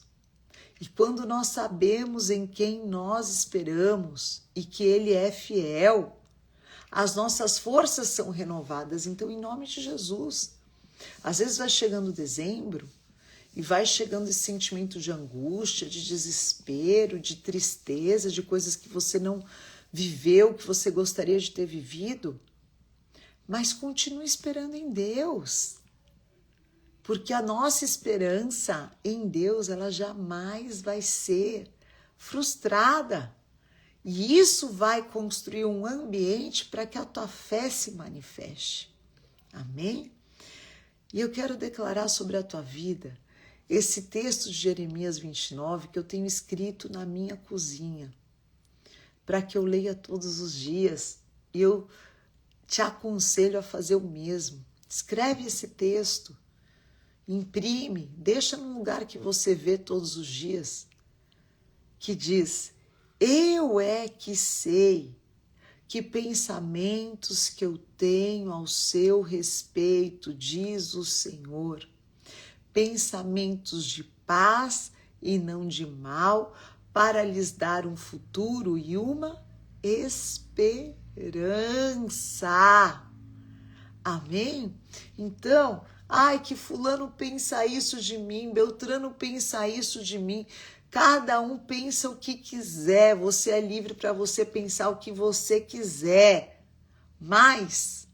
E quando nós sabemos em quem nós esperamos e que Ele é fiel, as nossas forças são renovadas. Então, em nome de Jesus, às vezes vai chegando dezembro e vai chegando esse sentimento de angústia, de desespero, de tristeza, de coisas que você não viveu, que você gostaria de ter vivido, mas continue esperando em Deus. Porque a nossa esperança em Deus, ela jamais vai ser frustrada. E isso vai construir um ambiente para que a tua fé se manifeste. Amém? E eu quero declarar sobre a tua vida esse texto de Jeremias 29 que eu tenho escrito na minha cozinha, para que eu leia todos os dias. E eu te aconselho a fazer o mesmo. Escreve esse texto. Imprime, deixa num lugar que você vê todos os dias, que diz: eu é que sei que pensamentos que eu tenho ao seu respeito, diz o Senhor, pensamentos de paz e não de mal, para lhes dar um futuro e uma esperança. Amém? Então, ai, que fulano pensa isso de mim, Beltrano pensa isso de mim. Cada um pensa o que quiser, você é livre para você pensar o que você quiser. Mas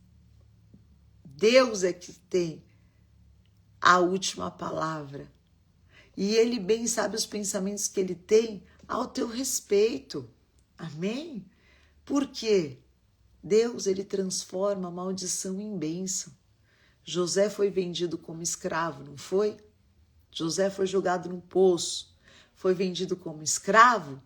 Deus é que tem a última palavra. E Ele bem sabe os pensamentos que Ele tem ao teu respeito. Amém? Por quê? Deus, Ele transforma a maldição em bênção. José foi vendido como escravo, não foi? José foi jogado num poço, foi vendido como escravo,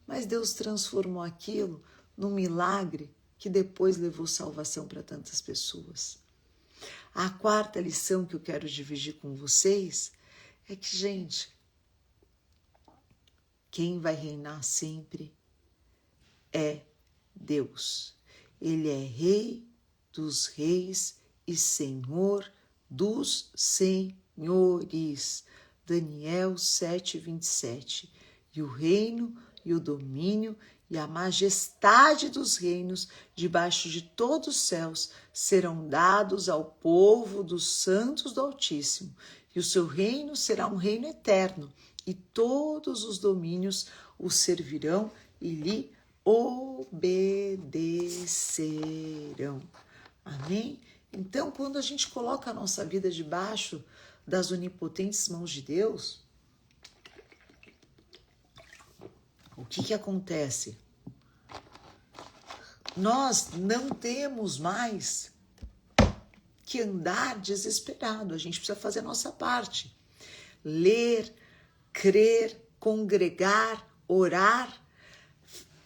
mas Deus transformou aquilo num milagre que depois levou salvação para tantas pessoas. A quarta lição que eu quero dividir com vocês é que, gente, quem vai reinar sempre é Deus. Ele é Rei dos reis e Senhor dos senhores. Daniel 7:27. E o reino e o domínio e a majestade dos reinos debaixo de todos os céus serão dados ao povo dos santos do Altíssimo. E o seu reino será um reino eterno, e todos os domínios o servirão e lhe obedecerão. Amém? Então, quando a gente coloca a nossa vida debaixo das onipotentes mãos de Deus, o que acontece? nós não temos mais que andar desesperado. A gente precisa fazer a nossa parte. Ler, crer, congregar, orar,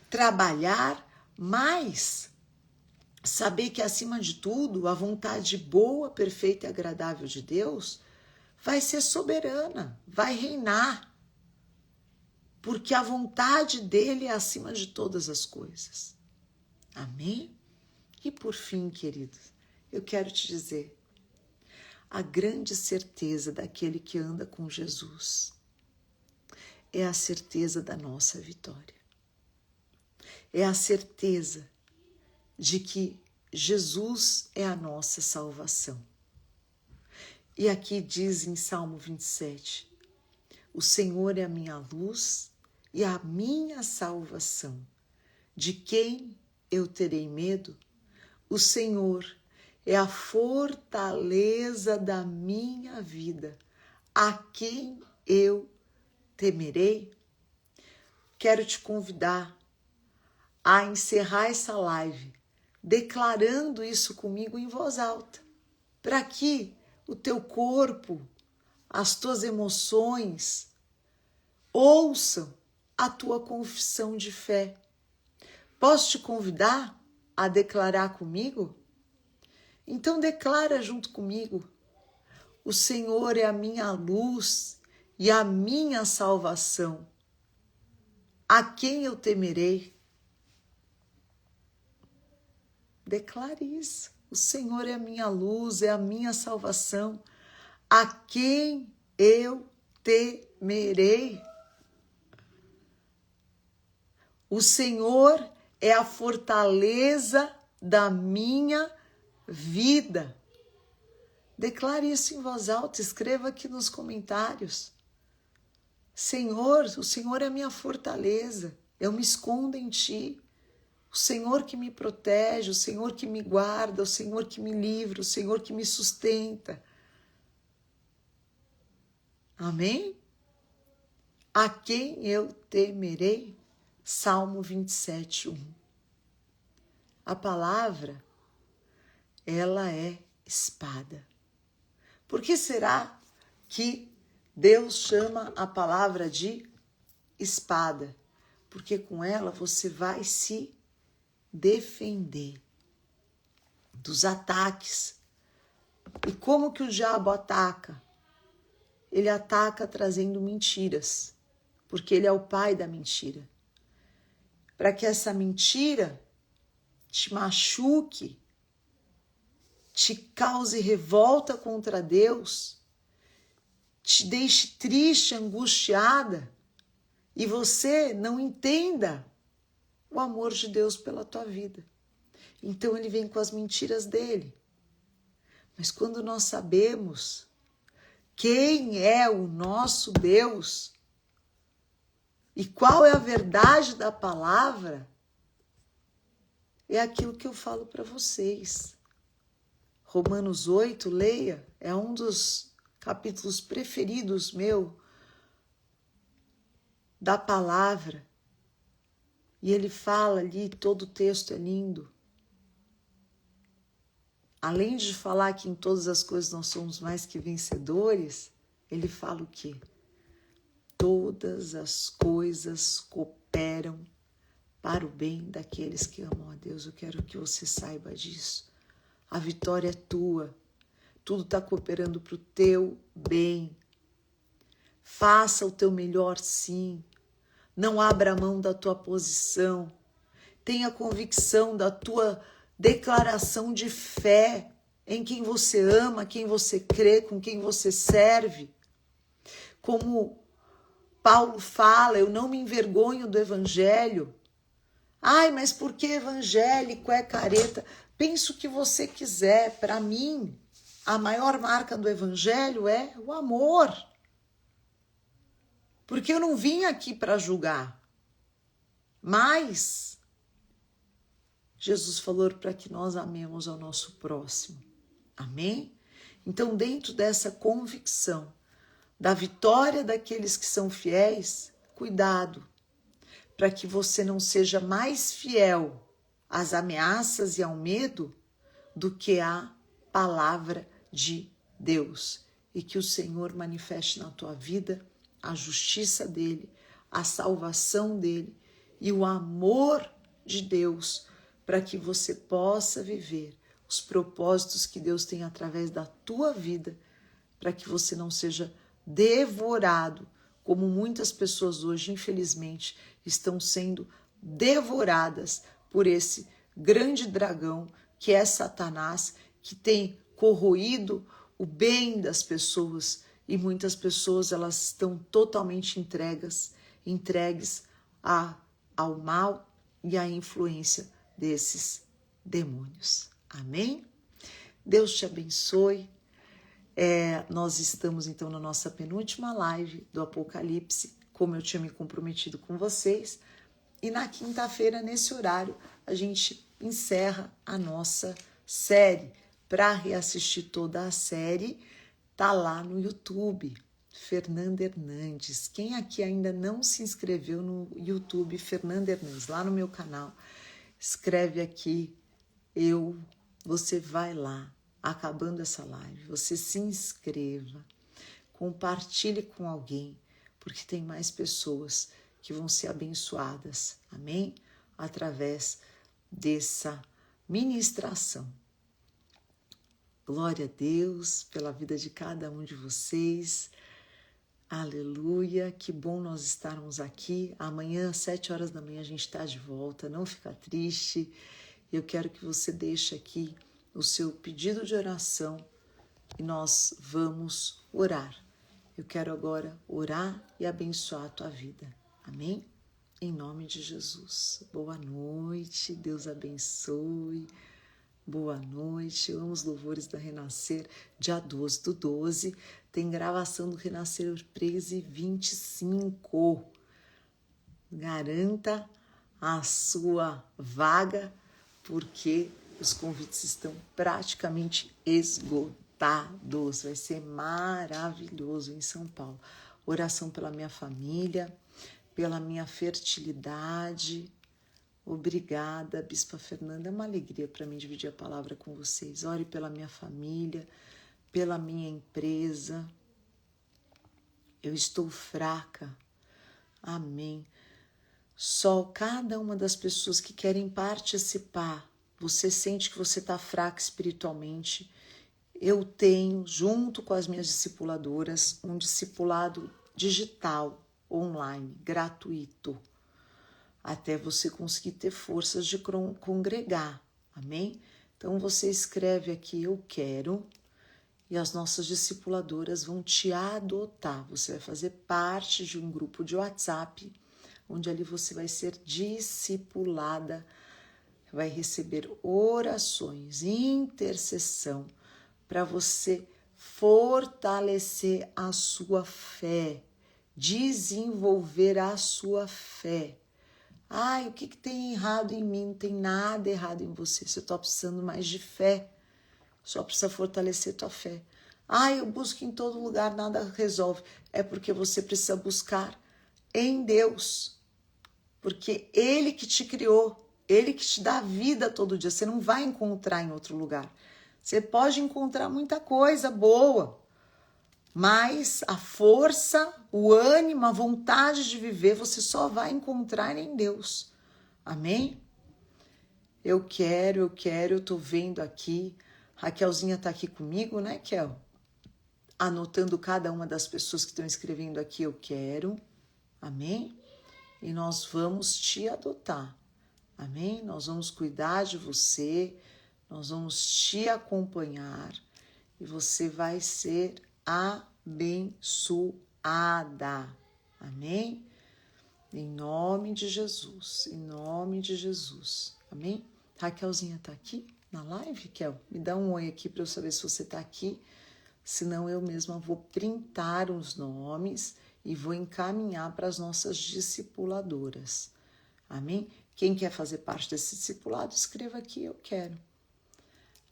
trabalhar, mas saber que, acima de tudo, a vontade boa, perfeita e agradável de Deus vai ser soberana, vai reinar, porque a vontade dele é acima de todas as coisas. Amém? E por fim, queridos, eu quero te dizer, a grande certeza daquele que anda com Jesus é a certeza da nossa vitória. É a certeza de que Jesus é a nossa salvação. E aqui diz em Salmo 27, o Senhor é a minha luz e a minha salvação. De quem eu terei medo? O Senhor é a fortaleza da minha vida. A quem eu temerei? Quero te convidar a encerrar essa live declarando isso comigo em voz alta, para que o teu corpo, as tuas emoções ouçam a tua confissão de fé. Posso te convidar a declarar comigo? Então declara junto comigo. O Senhor é a minha luz e a minha salvação. A quem eu temerei? Declare isso. O Senhor é a minha luz, é a minha salvação. A quem eu temerei? O Senhor é a fortaleza da minha vida. Declare isso em voz alta, escreva aqui nos comentários. Senhor, o Senhor é a minha fortaleza, eu me escondo em Ti. O Senhor que me protege, o Senhor que me guarda, o Senhor que me livra, o Senhor que me sustenta. Amém? A quem eu temerei? Salmo 27, 1. A palavra, ela é espada. Por que será que Deus chama a palavra de espada? Porque com ela você vai se defender dos ataques. E como que o diabo ataca? Ele ataca trazendo mentiras, porque ele é o pai da mentira. Para que essa mentira te machuque, te cause revolta contra Deus, te deixe triste, angustiada, e você não entenda o amor de Deus pela tua vida. Então ele vem com as mentiras dele. Mas quando nós sabemos quem é o nosso Deus e qual é a verdade da palavra, é aquilo que eu falo para vocês. Romanos 8, leia, é um dos capítulos preferidos meu da palavra. E ele fala ali, todo o texto é lindo. Além de falar que em todas as coisas nós somos mais que vencedores, ele fala o quê? Todas as coisas cooperam para o bem daqueles que amam a Deus. Eu quero que você saiba disso. A vitória é tua. Tudo está cooperando para o teu bem. Faça o teu melhor, sim. Não abra mão da tua posição. Tenha convicção da tua declaração de fé em quem você ama, quem você crê, com quem você serve. Como Paulo fala, eu não me envergonho do evangelho. Ai, mas por que evangélico é careta? Pensa o que você quiser. Para mim, a maior marca do evangelho é o amor. Porque eu não vim aqui para julgar. Mas Jesus falou para que nós amemos ao nosso próximo. Amém? Então, dentro dessa convicção da vitória daqueles que são fiéis, cuidado, para que você não seja mais fiel às ameaças e ao medo do que a palavra de Deus. E que o Senhor manifeste na tua vida a justiça dele, a salvação dele e o amor de Deus, para que você possa viver os propósitos que Deus tem através da tua vida, para que você não seja devorado, como muitas pessoas hoje, infelizmente, estão sendo devoradas por esse grande dragão que é Satanás, que tem corroído o bem das pessoas, e muitas pessoas elas estão totalmente entregues ao mal e à influência desses demônios. Amém? Deus te abençoe. Nós estamos então na nossa penúltima live do Apocalipse, como eu tinha me comprometido com vocês, e na quinta-feira, nesse horário, a gente encerra a nossa série. Para reassistir toda a série, tá lá no YouTube, Fernanda Hernandes. Quem aqui ainda não se inscreveu no YouTube, Fernanda Hernandes, lá no meu canal, escreve aqui, você vai lá, acabando essa live, você se inscreva, compartilhe com alguém, porque tem mais pessoas que vão ser abençoadas, amém? Através dessa ministração. Glória a Deus pela vida de cada um de vocês. Aleluia, que bom nós estarmos aqui. Amanhã, às 7 horas da manhã, a gente está de volta, não fica triste. Eu quero que você deixe aqui o seu pedido de oração e nós vamos orar. Eu quero agora orar e abençoar a tua vida. Amém? Em nome de Jesus. Boa noite, Deus abençoe. Boa noite, eu amo os louvores da Renascer, dia 12/12, tem gravação do Renascer 13/25. Garanta a sua vaga, porque os convites estão praticamente esgotados. Vai ser maravilhoso em São Paulo. Oração pela minha família, pela minha fertilidade. Obrigada, Bispa Fernanda. É uma alegria para mim dividir a palavra com vocês. Ore pela minha família, pela minha empresa. Eu estou fraca. Amém. Só cada uma das pessoas que querem participar, você sente que você está fraca espiritualmente. Eu tenho, junto com as minhas discipuladoras, um discipulado digital, online, gratuito, até você conseguir ter forças de congregar, amém? Então você escreve aqui, eu quero, e as nossas discipuladoras vão te adotar. Você vai fazer parte de um grupo de WhatsApp, onde ali você vai ser discipulada, vai receber orações, intercessão, para você fortalecer a sua fé, desenvolver a sua fé. Ai, o que tem errado em mim? Não tem nada errado em você. Você está precisando mais de fé. Só precisa fortalecer tua fé. Ai, eu busco em todo lugar, nada resolve. É porque você precisa buscar em Deus. Porque Ele que te criou, Ele que te dá vida todo dia. Você não vai encontrar em outro lugar. Você pode encontrar muita coisa boa, mas a força, o ânimo, a vontade de viver, você só vai encontrar em Deus. Amém? Eu tô vendo aqui. Raquelzinha tá aqui comigo, né, Kel? Anotando cada uma das pessoas que estão escrevendo aqui, eu quero. Amém? E nós vamos te adotar. Amém? Nós vamos cuidar de você, nós vamos te acompanhar e você vai ser abençoada. Amém? Em nome de Jesus, em nome de Jesus. Amém? Raquelzinha tá aqui na live, Kel? Me dá um oi aqui para eu saber se você tá aqui. Senão eu mesma vou printar os nomes e vou encaminhar para as nossas discipuladoras. Amém? Quem quer fazer parte desse discipulado, escreva aqui, eu quero.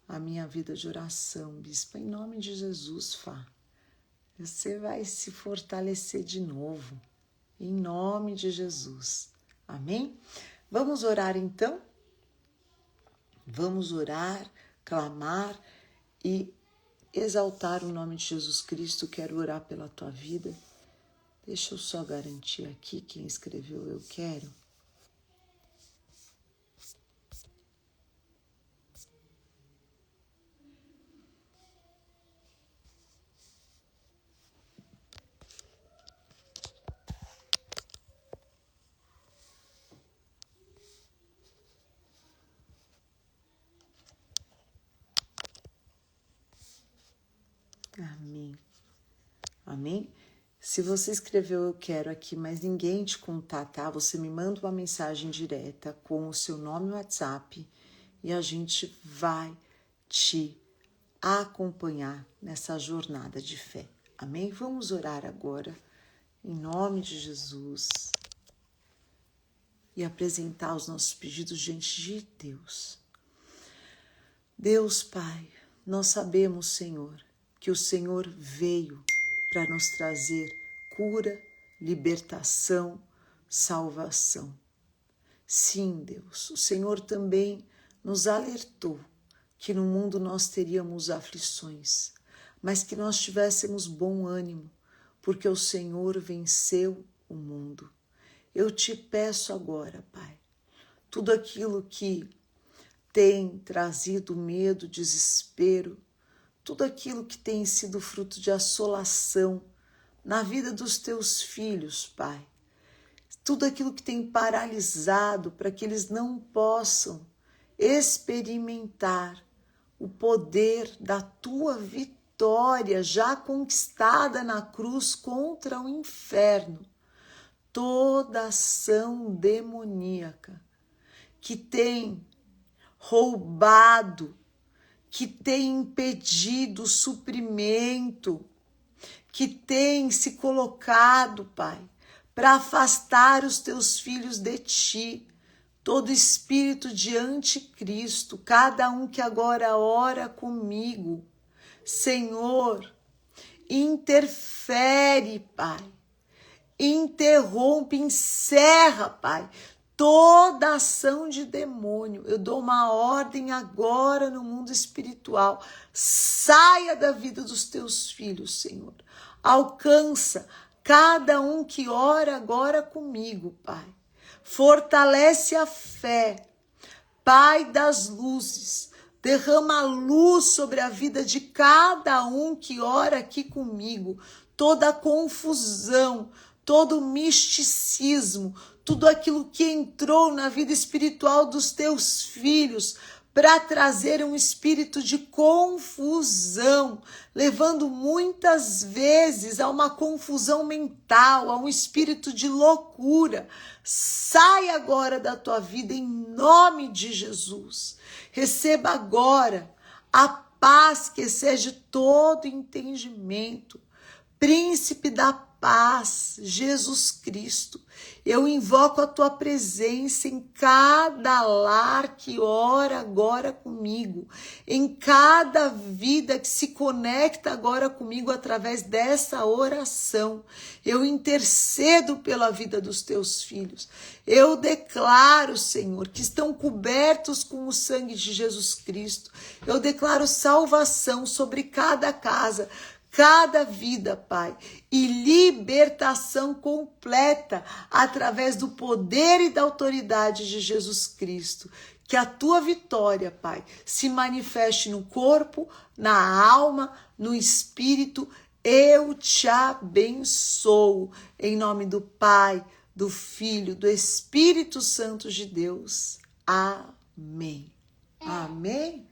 A minha vida de oração, Bispa, em nome de Jesus, Fá. Você vai se fortalecer de novo, em nome de Jesus. Amém? Vamos orar então? Vamos orar, clamar e exaltar o nome de Jesus Cristo. Quero orar pela tua vida. Deixa eu só garantir aqui quem escreveu eu quero. Amém. Amém? Se você escreveu eu quero aqui, mas ninguém te contatar, você me manda uma mensagem direta com o seu nome e WhatsApp e a gente vai te acompanhar nessa jornada de fé. Amém? Vamos orar agora, em nome de Jesus, e apresentar os nossos pedidos diante de Deus. Deus Pai, nós sabemos, Senhor, que o Senhor veio para nos trazer cura, libertação, salvação. Sim, Deus, o Senhor também nos alertou que no mundo nós teríamos aflições, mas que nós tivéssemos bom ânimo, porque o Senhor venceu o mundo. Eu te peço agora, Pai, tudo aquilo que tem trazido medo, desespero, tudo aquilo que tem sido fruto de assolação na vida dos teus filhos, Pai. Tudo aquilo que tem paralisado para que eles não possam experimentar o poder da tua vitória já conquistada na cruz contra o inferno. Toda ação demoníaca que tem roubado, que tem impedido o suprimento, que tem se colocado, Pai, para afastar os teus filhos de ti, todo espírito de anticristo, cada um que agora ora comigo, Senhor, interfere, Pai, interrompe, encerra, Pai, toda ação de demônio. Eu dou uma ordem agora no mundo espiritual. Saia da vida dos teus filhos, Senhor. Alcança cada um que ora agora comigo, Pai. Fortalece a fé. Pai das luzes, derrama luz sobre a vida de cada um que ora aqui comigo. Toda confusão, todo misticismo, tudo aquilo que entrou na vida espiritual dos teus filhos para trazer um espírito de confusão, levando muitas vezes a uma confusão mental, a um espírito de loucura. Sai agora da tua vida em nome de Jesus. Receba agora a paz que excede todo entendimento. Príncipe da paz, Jesus Cristo, eu invoco a tua presença em cada lar que ora agora comigo, em cada vida que se conecta agora comigo através dessa oração. Eu intercedo pela vida dos teus filhos. Eu declaro, Senhor, que estão cobertos com o sangue de Jesus Cristo. Eu declaro salvação sobre cada casa, cada vida, Pai, e libertação completa através do poder e da autoridade de Jesus Cristo. Que a tua vitória, Pai, se manifeste no corpo, na alma, no espírito. Eu te abençoo em nome do Pai, do Filho, do Espírito Santo de Deus. Amém. Amém?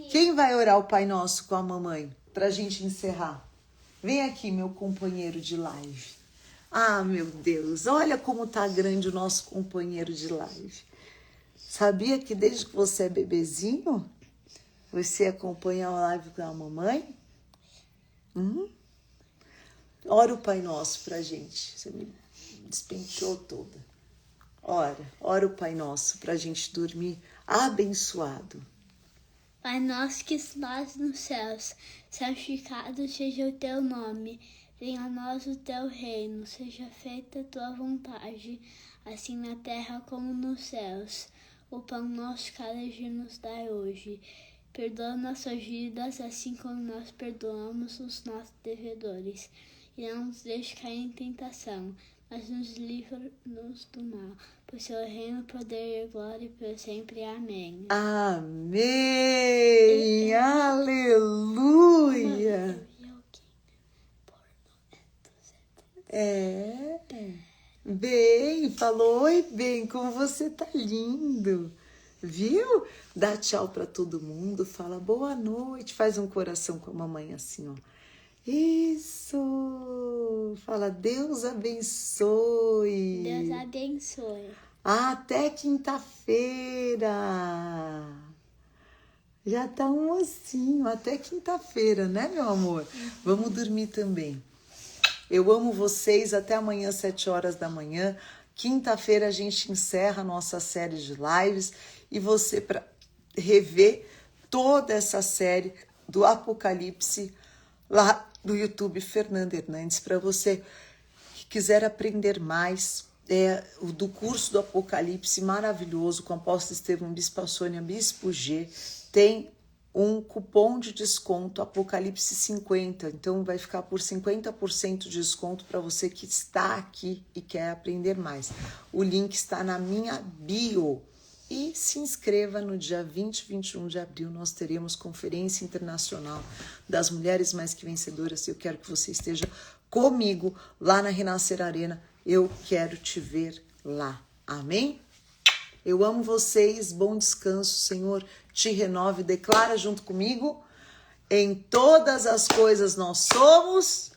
Quem vai orar o Pai Nosso com a mamãe? Para a gente encerrar. Vem aqui, meu companheiro de live. Ah, meu Deus, olha como tá grande o nosso companheiro de live. Sabia que desde que você é bebezinho, você acompanha a live com a mamãe? Ora o Pai Nosso pra gente. Você me despenteou toda. Ora o Pai Nosso pra gente dormir abençoado. Pai nosso que estás nos céus, santificado seja o teu nome. Venha a nós o teu reino, seja feita a tua vontade, assim na terra como nos céus. O pão nosso cada dia nos dai hoje. Perdoa nossas dívidas, assim como nós perdoamos os nossos devedores. E não nos deixe cair em tentação, mas nos livra-nos do mal. Pois seu reino, poder e glória por sempre. Amém. Amém! Aleluia! Bem, falou, oi, bem, como você tá lindo, viu? Dá tchau pra todo mundo, fala boa noite, faz um coração com a mamãe assim, ó. Isso! Fala Deus abençoe. Deus abençoe. Até quinta-feira. Já tá um mocinho, até quinta-feira, né, meu amor? Vamos dormir também. Eu amo vocês, até amanhã, 7 horas da manhã. Quinta-feira a gente encerra a nossa série de lives e você, para rever toda essa série do Apocalipse lá do YouTube Fernanda Hernandes, para você que quiser aprender mais do curso do Apocalipse maravilhoso com o apóstolo Estevão, Bispo Sônia, Bispo G, tem um cupom de desconto Apocalipse 50, então vai ficar por 50% de desconto para você que está aqui e quer aprender mais. O link está na minha bio. E se inscreva no dia 20 e 21 de abril, nós teremos Conferência Internacional das Mulheres Mais Que Vencedoras. Eu quero que você esteja comigo lá na Renascer Arena. Eu quero te ver lá. Amém? Eu amo vocês, bom descanso, Senhor, te renove, declara junto comigo, em todas as coisas nós somos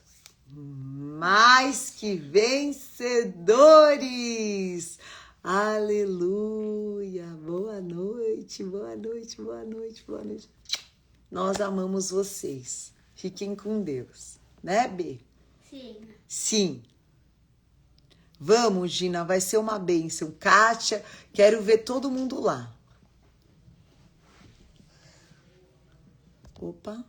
mais que vencedores. Aleluia, boa noite, boa noite, boa noite, boa noite. Nós amamos vocês, fiquem com Deus, né, B? Sim. Sim. Vamos, Gina, vai ser uma bênção. Kátia, quero ver todo mundo lá. Opa.